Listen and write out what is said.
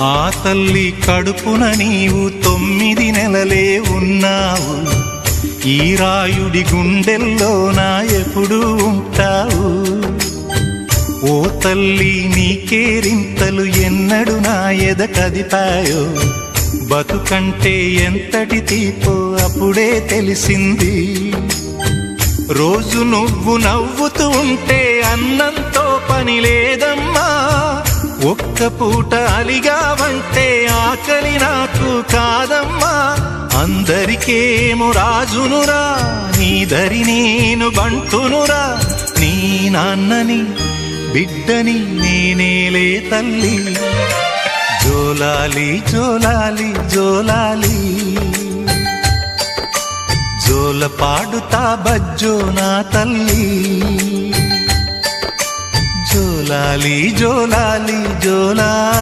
ఆ తల్లి కడుపున నీవు 9 నెలలే ఉన్నావు. ఈ రాయుడి గుండెల్లో నా ఎప్పుడు ఉంటావు. ఓ తల్లి నీ కేరింతలు ఎన్నడు నా ఎద కదిపాయో. బతుకంటే ఎంతటి తీపో అప్పుడే తెలిసింది. రోజు నువ్వు నవ్వుతూ ఉంటే అన్నంతో పని లేదమ్మా. ఒక్క పూట అలిగావంటే ఆకలి నాకు కాదమ్మా. అందరికేమో రాజునురా, నీ దరి నేను బంటునురా. నీ నాన్నని బిడ్డని నేనేలే తల్లి. జోలాలి జోలాలి జోలాలి, జోల పాడుతా బజ్జో నా తల్లి. జోలాలి జోలాలి జోలా